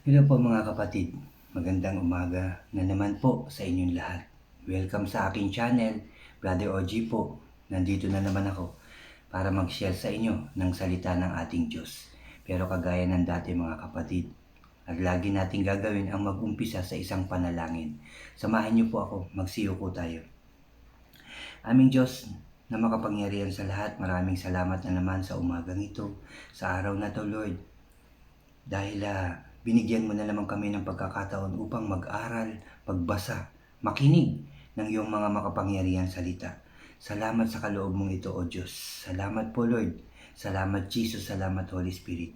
Hello po mga kapatid, magandang umaga na naman po sa inyong lahat. Welcome sa aking channel, Brother OG po. Nandito na naman ako para mag-share sa inyo ng salita ng ating Diyos. Pero kagaya ng dati mga kapatid, at lagi nating gagawin ang mag-umpisa sa isang panalangin. Samahan niyo po ako, magsiyuko tayo. Aming Diyos na makapangyarihan sa lahat, maraming salamat na naman sa umagang ito, sa araw na to Lord. Dahil binigyan mo na naman kami ng pagkakataon upang mag-aral, pagbasa, makinig ng iyong mga makapangyarihan salita. Salamat sa kaloob mong ito, O Diyos. Salamat po, Lord. Salamat, Jesus. Salamat, Holy Spirit.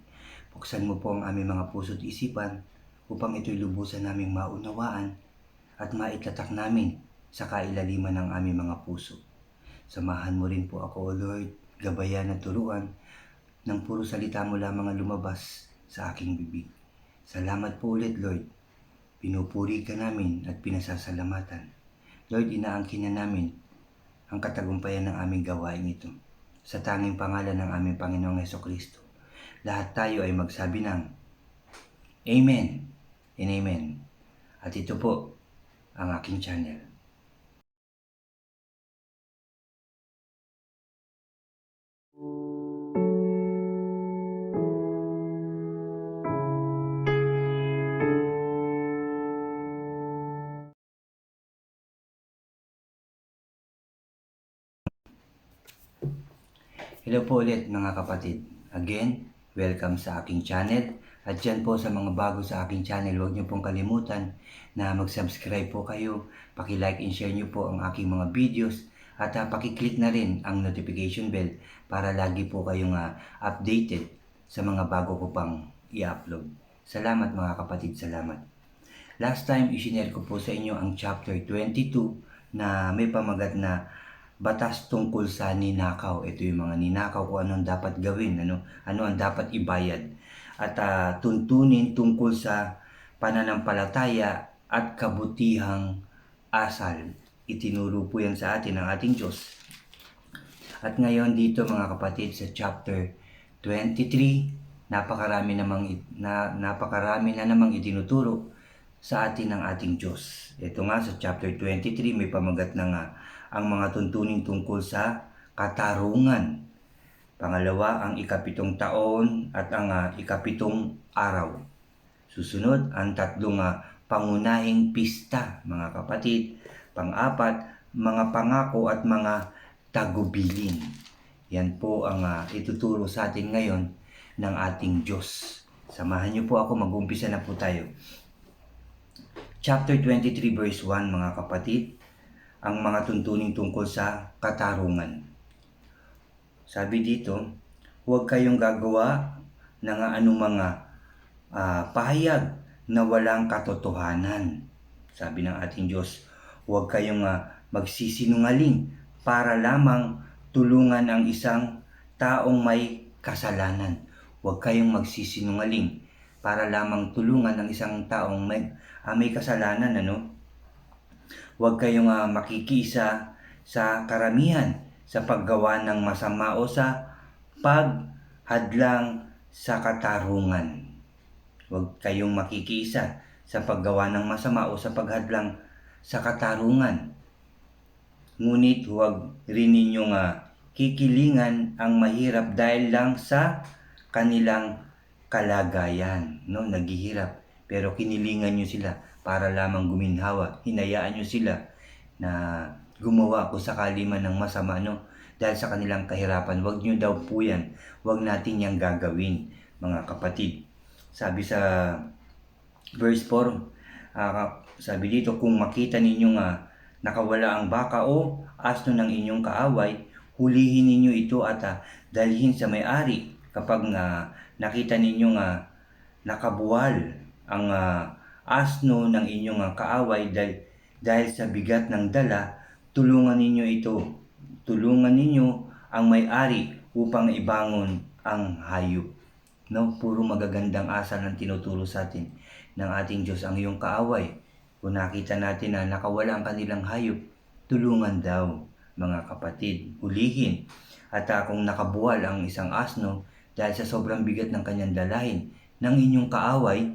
Buksan mo po ang aming mga puso't isipan upang ito'y lubusan naming maunawaan at maitatak namin sa kailaliman ng aming mga puso. Samahan mo rin po ako, O Lord, gabayan at turuan ng puro salita mo lamang ang lumabas sa aking bibig. Salamat po ulit, Lord. Pinupuri ka namin at pinasasalamatan. Lord, inaangkin na namin ang katagumpayan ng aming gawain ito. Sa tanging pangalan ng aming Panginoong Hesukristo, lahat tayo ay magsabi ng Amen and Amen. At ito po ang aking channel. Hello po ulit mga kapatid. Again, welcome sa aking channel. At dyan po sa mga bago sa aking channel, huwag niyo pong kalimutan na mag-subscribe po kayo. Paki-like and share niyo po ang aking mga videos. At paki-click na rin ang notification bell para lagi po kayong updated sa mga bago ko pang i-upload. Salamat mga kapatid, salamat. Last time, isinare ko po sa inyo ang chapter 22 na may pamagat na batas tungkol sa ninakaw. Ito yung mga ninakaw, kung anong dapat gawin, ano ang dapat ibayad. At tuntunin tungkol sa pananampalataya at kabutihang asal. Itinuro po yan sa atin ng ating Diyos. At ngayon dito mga kapatid sa chapter 23, napakarami na namang itinuturo sa atin ng ating Diyos. Ito nga sa chapter 23 may pamagat na nga ang mga tuntunin tungkol sa katarungan. Pangalawa, ang ikapitong taon at ang ikapitong araw. Susunod, ang tatlong pangunahing pista, mga kapatid. Pang-apat, mga pangako at mga tagubilin. Yan po ang ituturo sa atin ngayon ng ating Diyos. Samahan niyo po ako, mag-umpisa na po tayo. Chapter 23 verse 1 mga kapatid, ang mga tuntunin tungkol sa katarungan. Sabi dito, huwag kayong gagawa ng anumang pahayag na walang katotohanan. Sabi ng ating Diyos, huwag kayong magsisinungaling para lamang tulungan ang isang taong may kasalanan. Huwag kayong magsisinungaling para lamang tulungan ang isang taong may kasalanan, ano? Huwag kayong makikiisa sa karamihan sa paggawa ng masama o sa paghadlang sa katarungan. Huwag kayong makikiisa sa paggawa ng masama o sa paghadlang sa katarungan. Ngunit huwag rin ninyong kikilingan ang mahirap dahil lang sa kanilang kalagayan. No? Naghihirap pero kinilingan nyo sila para lamang guminhawa. Hinayaan nyo sila na gumawa kung sakali man ng masama, no? Dahil sa kanilang kahirapan. Huwag nyo daw po yan. Huwag natin yang gagawin, mga kapatid. Sabi sa verse 4, sabi dito, kung makita ninyong nakawala ang baka o asno ng inyong kaaway, hulihin ninyo ito at dalhin sa may-ari. Kapag nakita ninyong nakabuwal ang asno ng inyong kaaway dahil sa bigat ng dala, tulungan ninyo ito. Tulungan ninyo ang may-ari upang ibangon ang hayop. No? Puro magagandang asal ang tinuturo sa atin ng ating Diyos. Ang iyong kaaway, kung nakita natin na nakawala ang kanilang hayop, tulungan daw mga kapatid, hulihin. At kung nakabuwal ang isang asno dahil sa sobrang bigat ng kanyang dalahin ng inyong kaaway,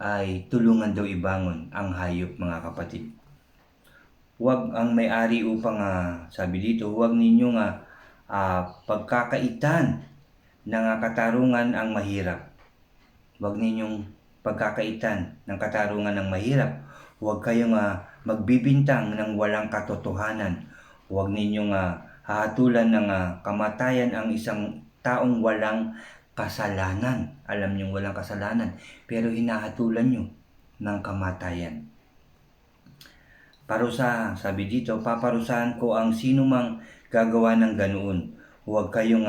ay tulungan daw ibangon ang hayop, mga kapatid. Huwag ang may-ari upang, sabi dito, huwag ninyong pagkakaitan ng katarungan ang mahirap. Huwag ninyong pagkakaitan ng katarungan ng mahirap. Huwag kayong magbibintang ng walang katotohanan. Huwag ninyong hahatulan ng kamatayan ang isang taong walang kasalanan. Alam niyong walang kasalanan, pero hinahatulan niyo ng kamatayan. Parusa, sabi dito, paparusahan ko ang sinumang gagawa ng ganoon. Huwag kayong,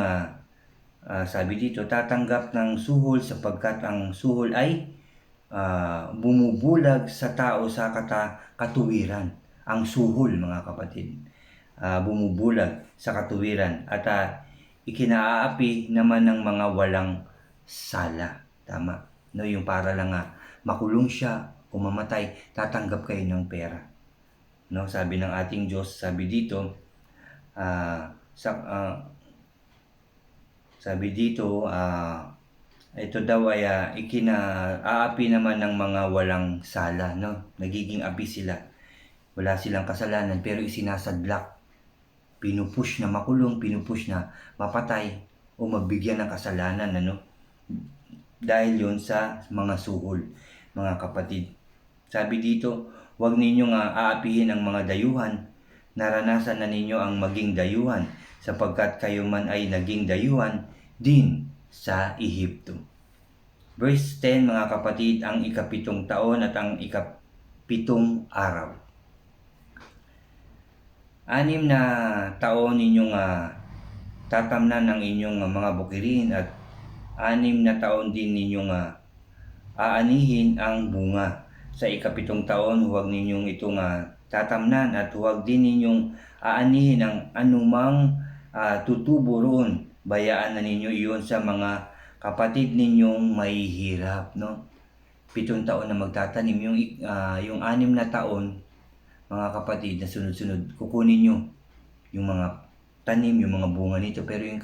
sabi dito, tatanggap ng suhol sapagkat ang suhol ay bumubulag sa tao sa katuwiran. Ang suhol, mga kapatid, bumubulag sa katuwiran at ikinaapi naman ng mga walang sala. Tama. No, yung para lang makulong siya o mamatay, tatanggap kayo ng pera. No, sabi ng ating Diyos, sabi dito, ito daw ay ikinaapi naman ng mga walang sala, no? Nagiging api sila. Wala silang kasalanan pero isinasadlak. Pinupush na makulong, pinupush na mapatay o mabigyan ng kasalanan, ano? Dahil yun sa mga suhol, mga kapatid. Sabi dito, huwag ninyong aapihin ang mga dayuhan. Naranasan na ninyo ang maging dayuhan sapagkat kayo man ay naging dayuhan din sa Ehipto. Verse 10, mga kapatid, ang ikapitong taon at ang ikapitong araw. 6 na taon ninyong tatamnan ng inyong mga bukirin at 6 na taon din ninyong aanihin ang bunga. Sa ikapitong taon, huwag ninyong itong tatamnan at huwag din ninyong aanihin ang anumang tutubo roon. Bayaan na ninyo iyon sa mga kapatid ninyong mahihirap, no? 7 taon na magtatanim. Yung 6 na taon, mga kapatid, na sunod-sunod, kukunin nyo yung mga tanim, yung mga bunga nito. Pero yung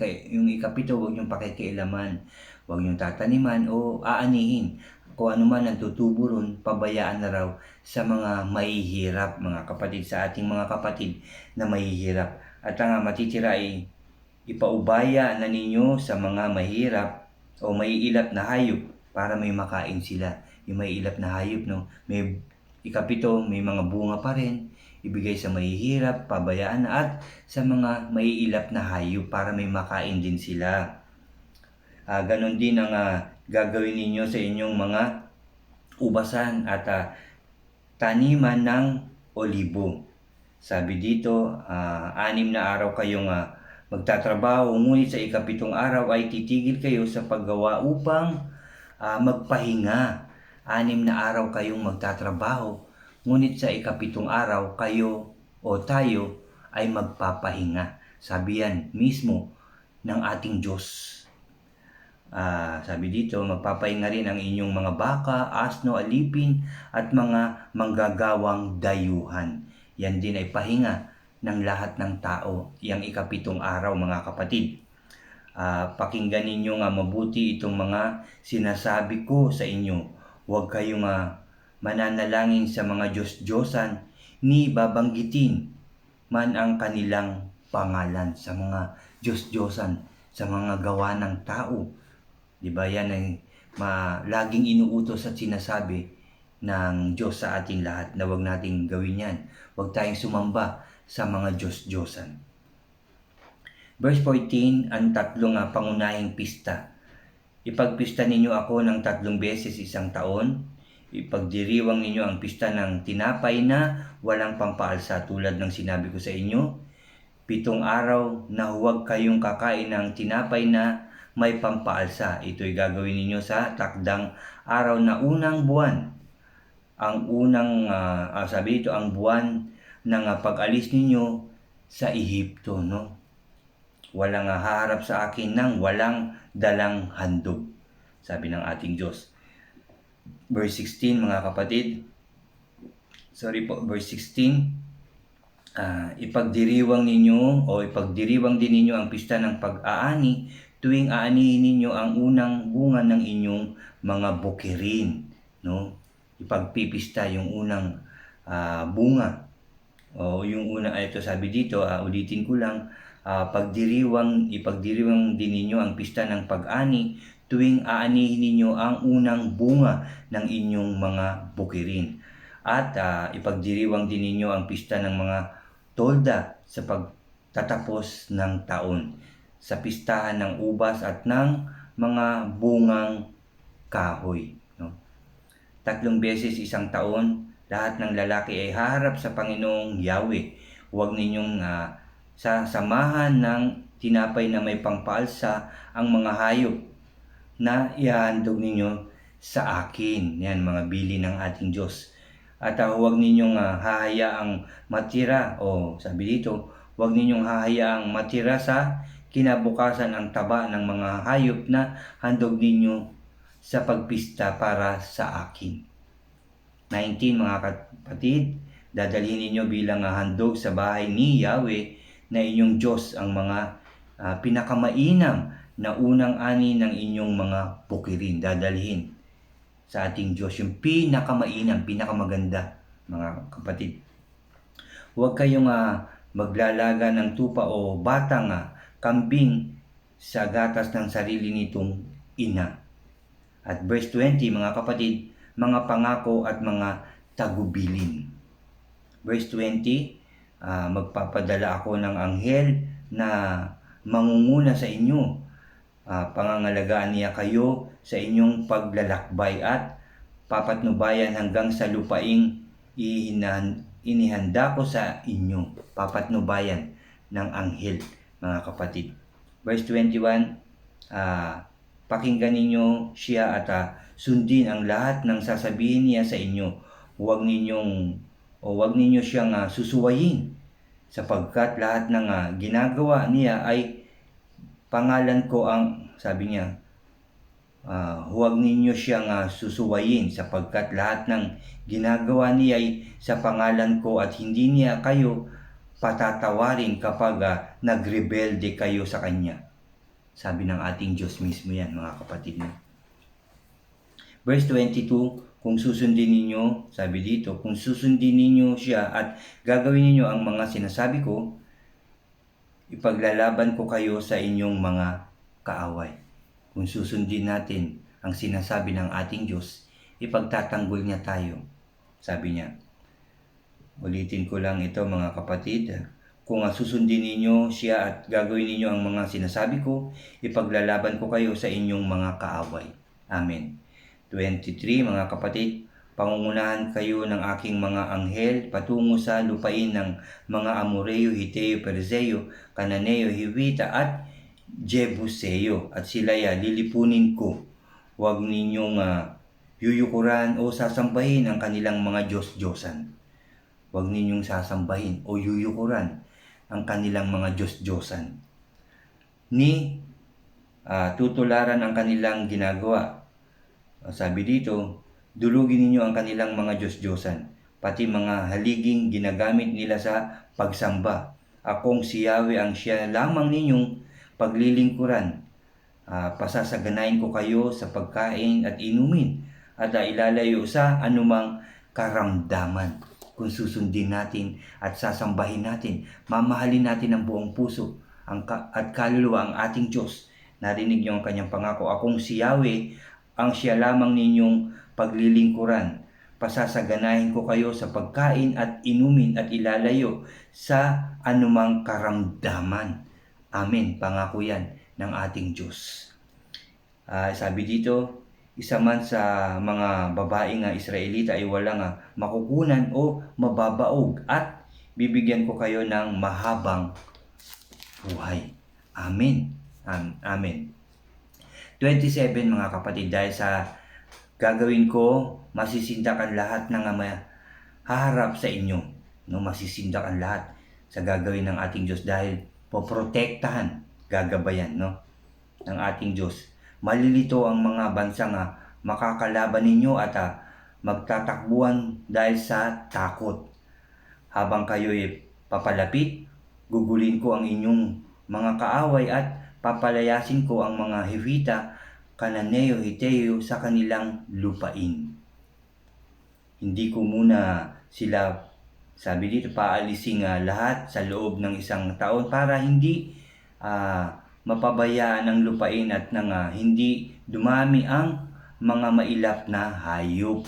ikapito, huwag nyong pakikialaman. Huwag nyong tataniman o aanihin. Kung ano man ang tutubo ron, pabayaan na raw sa mga mahihirap, mga kapatid, sa ating mga kapatid na mahihirap. At ang matitira ay ipaubaya na ninyo sa mga mahirap o maiilap na hayop para may makain sila. Yung maiilap na hayop, no? May ikapito, may mga bunga pa rin, ibigay sa mahihirap, pabayaan na, at sa mga maiilap na hayop para may makain din sila. Ganon din ang gagawin ninyo sa inyong mga ubasan at taniman ng olibo. Sabi dito, 6 na araw kayong magtatrabaho, ngunit sa ikapitong araw ay titigil kayo sa paggawa upang magpahinga. 6 na araw kayong magtatrabaho, ngunit sa ikapitong araw kayo o tayo ay magpapahinga. Sabi yan mismo ng ating Diyos. Sabi dito, magpapahinga rin ang inyong mga baka, asno, alipin at mga manggagawang dayuhan. Yan din ay pahinga ng lahat ng tao, yang ikapitong araw, mga kapatid. Pakinggan ninyo mabuti itong mga sinasabi ko sa inyo. Huwag kayong mananalangin sa mga Diyos-Diyosan, ni babanggitin man ang kanilang pangalan sa mga Diyos-Diyosan, sa mga gawa ng tao. Diba, yan ay laging inuutos at sinasabi ng Diyos sa ating lahat na huwag nating gawin yan. Huwag tayong sumamba sa mga Diyos-Diyosan. Verse 14, ang 3 pangunahing pista. Ipagpista ninyo ako ng 3 beses isang taon. Ipagdiriwang ninyo ang pista ng tinapay na walang pampaalsa tulad ng sinabi ko sa inyo. 7 araw na huwag kayong kakain ng tinapay na may pampaalsa. Ito'y gagawin ninyo sa takdang araw na unang buwan. Ang unang, sabi ito, ang buwan ng pag-alis ninyo sa Ehipto, no? Walang haharap sa akin ng walang dalang handog, sabi ng ating Diyos. Verse 16, mga kapatid. Verse 16. Ipagdiriwang din ninyo ang pista ng pag-aani tuwing aanihin ninyo ang unang bunga ng inyong mga bukirin. no? Ipagpipista yung unang bunga. O yung una, ito sabi dito, ulitin ko lang, ipagdiriwang din ninyo ang pista ng pag-ani tuwing aanihin ninyo ang unang bunga ng inyong mga bukirin. At ipagdiriwang din ninyo ang pista ng mga tolda sa pagtatapos ng taon, sa pistahan ng ubas at ng mga bungang kahoy. No? 3 beses isang taon, lahat ng lalaki ay haharap sa Panginoong Yahweh. Huwag ninyong sasamahan ng tinapay na may pangpaalsa ang mga hayop na ihahandog ninyo sa akin. Yan, mga bili ng ating Diyos. At huwag ninyong hahayaang matira, sabi dito, huwag ninyong hahayaang matira sa kinabukasan ang taba ng mga hayop na handog ninyo sa pagpista para sa akin. 19, mga kapatid, dadalhin ninyo bilang handog sa bahay ni Yahweh na inyong Diyos ang mga pinakamainam na unang ani ng inyong mga bukirin. Dadalhin sa ating Diyos yung pinakamainam, pinakamaganda, mga kapatid. Huwag kayong maglalaga ng tupa o batang kambing sa gatas ng sarili nitong ina. At verse 20, mga kapatid, mga pangako at mga tagubilin. Verse 20, magpapadala ako ng anghel na mangunguna sa inyo. Pangangalagaan niya kayo sa inyong paglalakbay at papatnubayan hanggang sa lupaing inihanda ko sa inyo. Papatnubayan ng anghel, mga kapatid. Verse 21, pakinggan ninyo siya at sundin ang lahat ng sasabihin niya sa inyo. Huwag ninyo siyang susuwayin, sapagkat lahat ng ginagawa niya ay pangalan ko ang, sabi niya, huwag ninyo siyang susuwayin, sapagkat lahat ng ginagawa niya ay sa pangalan ko at hindi niya kayo patatawarin kapag nagrebelde kayo sa Kanya. Sabi ng ating Diyos mismo yan, mga kapatid. Verse 22, kung susundin ninyo, sabi dito, kung susundin ninyo siya at gagawin ninyo ang mga sinasabi ko, ipaglalaban ko kayo sa inyong mga kaaway. Kung susundin natin ang sinasabi ng ating Diyos, ipagtatanggol niya tayo. Sabi niya, ulitin ko lang ito, mga kapatid, kung susundin ninyo siya at gagawin ninyo ang mga sinasabi ko, ipaglalaban ko kayo sa inyong mga kaaway. Amen. 23, mga kapatid, pangungunahan kayo ng aking mga anghel patungo sa lupain ng mga Amoreo, Hiteo, Perizeo, Kananeo, Hivita at Jebuseo, at sila'y lilipunin ko. Huwag ninyong yuyukuran o sasambahin ang kanilang mga Diyos-Diyosan. Huwag ninyong sasambahin o yuyukuran ang kanilang mga Diyos-Diyosan. Tutularan ang kanilang ginagawa. Sabi dito, dulugin ninyo ang kanilang mga Diyos-Diyosan, pati mga haliging ginagamit nila sa pagsamba. Akong si Yahweh ang siya lamang ninyong paglilingkuran. Pasasaganain ko kayo sa pagkain at inumin at ilalayo sa anumang karamdaman. Kung susundin natin at sasambahin natin, mamahalin natin ang buong puso at kaluluwa ang ating Diyos. Narinig niyo ang kanyang pangako, akong si Yahweh ang siya lamang ninyong paglilingkuran. Pasasaganahin ko kayo sa pagkain at inumin at ilalayo sa anumang karamdaman. Amen. Pangako yan ng ating Diyos. Sabi dito, isa man sa mga babaeng Israelita ay walang makukunan o mababaog at bibigyan ko kayo ng mahabang buhay. Amen. Amen. 27, mga kapatid, dahil sa gagawin ko, masisindak ang lahat ng haharap sa inyo. No, masisindak ang lahat sa gagawin ng ating Diyos dahil poprotektahan, gagabayan, no, ng ating Diyos. Malilito ang mga bansang makakalaban ninyo at magtatakbuhan dahil sa takot. Habang kayo'y papalapit, gugulin ko ang inyong mga kaaway at papalayasin ko ang mga Hivita, Kananeo, Hiteo sa kanilang lupain. Hindi ko muna sila, sabi dito, paalisin lahat sa loob ng isang taon para hindi mapabayaan ang lupain at nang hindi dumami ang mga mailap na hayop.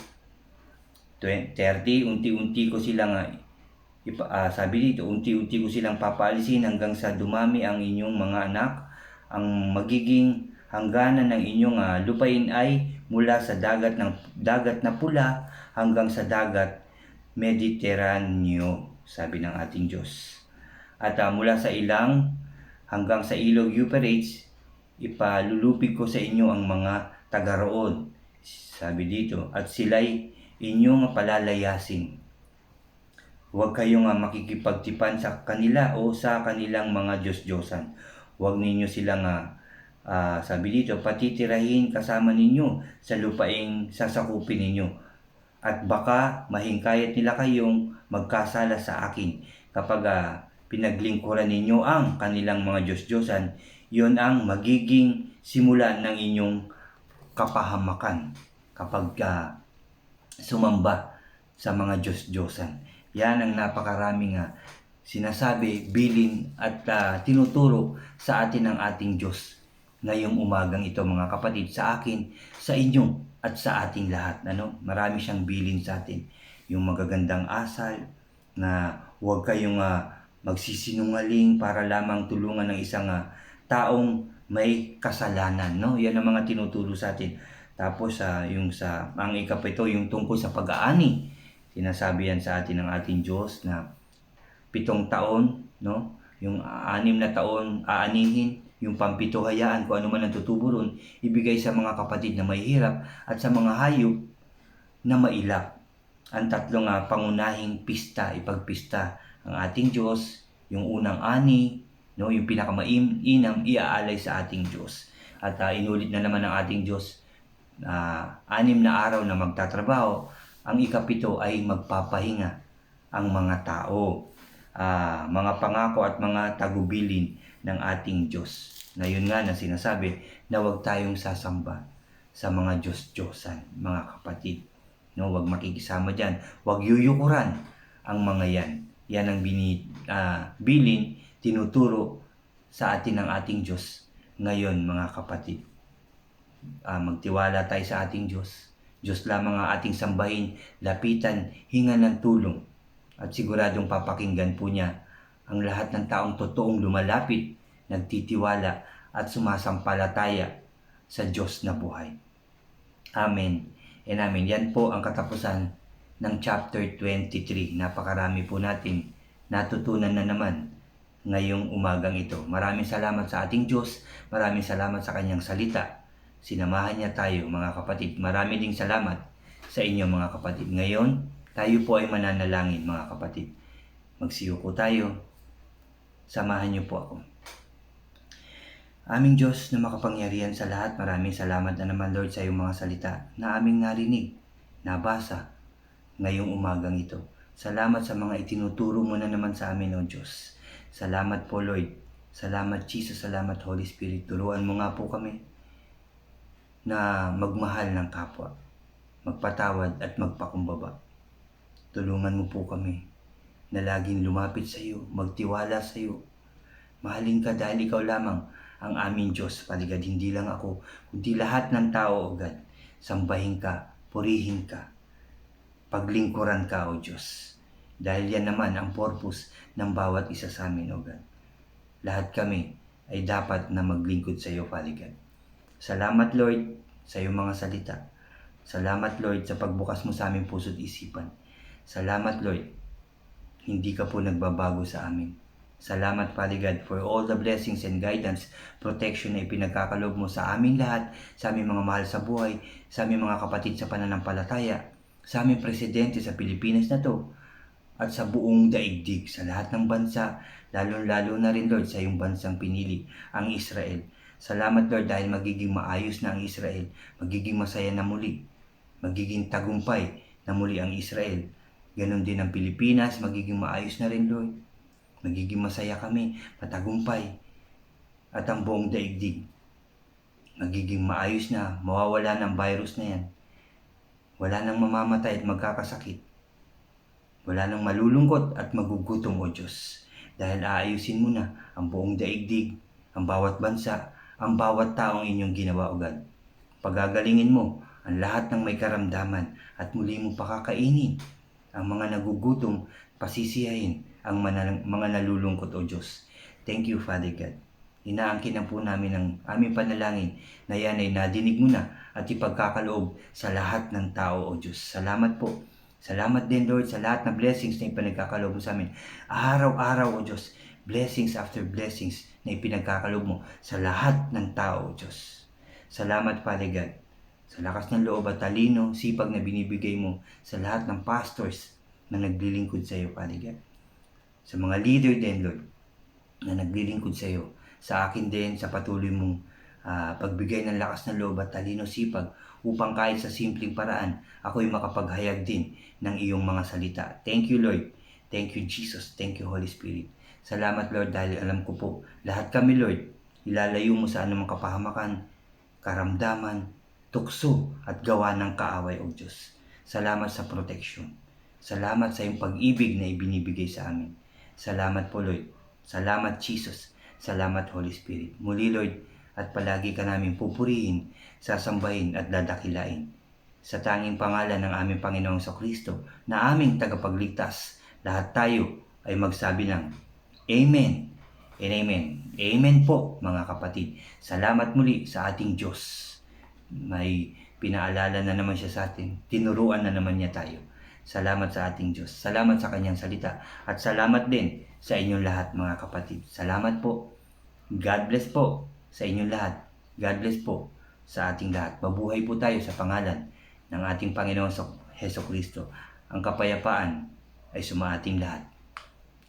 30, unti-unti ko silang sabi dito, unti-unti ko silang papaalisin hanggang sa dumami ang inyong mga anak. Ang magiging hangganan ng inyong lupain ay mula sa dagat na pula hanggang sa dagat Mediteraneo, sabi ng ating Diyos. At mula sa ilang hanggang sa ilog Euphrates, ipalulupig ko sa inyo ang mga taga roon, sabi dito, at sila'y inyong palalayasin. Huwag kayong makikipagtipan sa kanila o sa kanilang mga Diyos-Diyosan. Huwag ninyo silang, sabi dito, patitirahin kasama ninyo sa lupaing sasakupin ninyo. At baka mahingkayat nila kayong magkasala sa akin kapag pinaglingkuran ninyo ang kanilang mga Diyos-Diyosan. Yun ang magiging simula ng inyong kapahamakan kapag sumamba sa mga Diyos-Diyosan. Yan ang napakaraming sinasabi, bilin at tinuturo sa atin ng ating Diyos ngayong umagang ito, mga kapatid, sa akin, sa inyo at sa ating lahat. Marami siyang bilin sa atin. Yung magagandang asal na huwag kayong magsisinungaling para lamang tulungan ng isang taong may kasalanan. Yan ang mga tinuturo sa atin. Tapos yung ang ikapito, yung tungkol sa pag-aani. Sinasabi yan sa atin ng ating Diyos na 7 taon, yung 6 na taon aanihin, yung pampito hayaan kung ano man ang tutubo ron, ibigay sa mga kapatid na may hirap at sa mga hayop na mailap. Ang 3 pangunahing pista, ipagpista ang ating Diyos, yung unang ani, yung pinakamainam, iaalay sa ating Diyos. At inulit na naman ng ating Diyos, 6 na araw na magtatrabaho, ang ikapito ay magpapahinga ang mga tao, mga pangako at mga tagubilin ng ating Diyos. Na yun nga na sinasabi na huwag tayong sasamba sa mga Diyos-Diyosan, mga kapatid. Huwag makikisama dyan. Huwag yuyukuran ang mga yan. Yan ang bilin, tinuturo sa atin ng ating Diyos ngayon, mga kapatid. Magtiwala tayo sa ating Diyos. Diyos lamang ang ating sambahin, lapitan, hinga ng tulong. At siguradong papakinggan po niya ang lahat ng taong totoong lumalapit, nagtitiwala at sumasampalataya sa Diyos na buhay. Amen and amen. Yan po ang katapusan ng chapter 23. Napakarami po natin natutunan na naman ngayong umagang ito. Maraming salamat sa ating Diyos. Maraming salamat sa kanyang salita. Sinamahan niya tayo, mga kapatid. Marami ding salamat sa inyo, mga kapatid. Ngayon, tayo po ay mananalangin, mga kapatid. Magsiyuko tayo. Samahan niyo po ako. Aming Diyos na makapangyarihan sa lahat, maraming salamat na naman, Lord, sa iyong mga salita na aming narinig, nabasa ngayong umagang ito. Salamat sa mga itinuturo mo na naman sa amin, O Diyos. Salamat po, Lord. Salamat, Jesus. Salamat, Holy Spirit. Turuan mo nga po kami na magmahal ng kapwa, magpatawad at magpakumbaba. Tulungan mo po kami na laging lumapit sa iyo, magtiwala sa iyo. Mahalin ka dahil ikaw lamang ang aming Diyos. Paligad, hindi lang ako, kundi lahat ng tao, O God. Sambahin ka, purihin ka, paglingkuran ka, O Diyos. Dahil yan naman ang purpose ng bawat isa sa amin, O God. Lahat kami ay dapat na maglingkod sa iyo, paligad. Salamat, Lord, sa iyong mga salita. Salamat, Lord, sa pagbukas mo sa aming puso't isipan. Salamat, Lord, hindi ka po nagbabago sa amin. Salamat, Father God, for all the blessings and guidance, protection na ipinagkakalob mo sa aming lahat, sa aming mga mahal sa buhay, sa aming mga kapatid sa pananampalataya, sa aming presidente sa Pilipinas na to, at sa buong daigdig, sa lahat ng bansa, lalo-lalo na rin, Lord, sa iyong bansang pinili, ang Israel. Salamat, Lord, dahil magiging maayos na ang Israel, magiging masaya na muli, magiging tagumpay na muli ang Israel. Ganon din ang Pilipinas, magiging maayos na rin, Lord. Magiging masaya kami, matagumpay, at ang buong daigdig magiging maayos na, mawawala ng virus na yan. Wala nang mamamatay at magkakasakit. Wala nang malulungkot at magugutom, O Diyos. Dahil aayusin mo na ang buong daigdig, ang bawat bansa, ang bawat taong inyong ginawa, O God. Pagagalingin mo ang lahat ng may karamdaman at muli mo pakakainin ang mga nagugutom, pasisiyahin ang mga nalulungkot, O Diyos. Thank you, Father God. Inaangkin na po namin ang aming panalangin na yan ay nadinig mo na at ipagkakaloob sa lahat ng tao, O Diyos. Salamat po. Salamat din, Lord, sa lahat ng blessings na ipinagkakaloob mo sa amin. Araw-araw, O Diyos, blessings after blessings na ipinagkakaloob mo sa lahat ng tao, O Diyos. Salamat, Father God, sa lakas ng loob at talino, sipag na binibigay mo sa lahat ng pastors na naglilingkod sa iyo, Father God. Sa mga leader din, Lord, na naglilingkod sa iyo. Sa akin din, sa patuloy mong pagbigay ng lakas ng loob at talino, sipag, upang kahit sa simpleng paraan, ako'y makapaghayag din ng iyong mga salita. Thank you, Lord. Thank you, Jesus. Thank you, Holy Spirit. Salamat, Lord, dahil alam ko po, lahat kami, Lord, ilalayo mo sa anumang kapahamakan, karamdaman, tukso at gawa ng kaaway, O Diyos. Salamat sa protection. Salamat sa iyong pag-ibig na ibinibigay sa amin. Salamat po, Lord. Salamat, Jesus. Salamat, Holy Spirit. Muli, Lord, at palagi ka namin pupurihin, sasambahin at dadakilain. Sa tanging pangalan ng aming Panginoong Kristo na aming tagapagligtas, lahat tayo ay magsabi ng Amen and Amen. Amen po, mga kapatid. Salamat muli sa ating Diyos. May pinaalala na naman siya sa atin. Tinuruan na naman niya tayo. Salamat sa ating Diyos. Salamat sa kanyang salita. At salamat din sa inyong lahat, mga kapatid. Salamat po. God bless po sa inyong lahat. God bless po sa ating lahat. Mabuhay po tayo sa pangalan ng ating Panginoong Hesus Kristo. Ang kapayapaan ay sumaating lahat.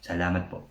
Salamat po.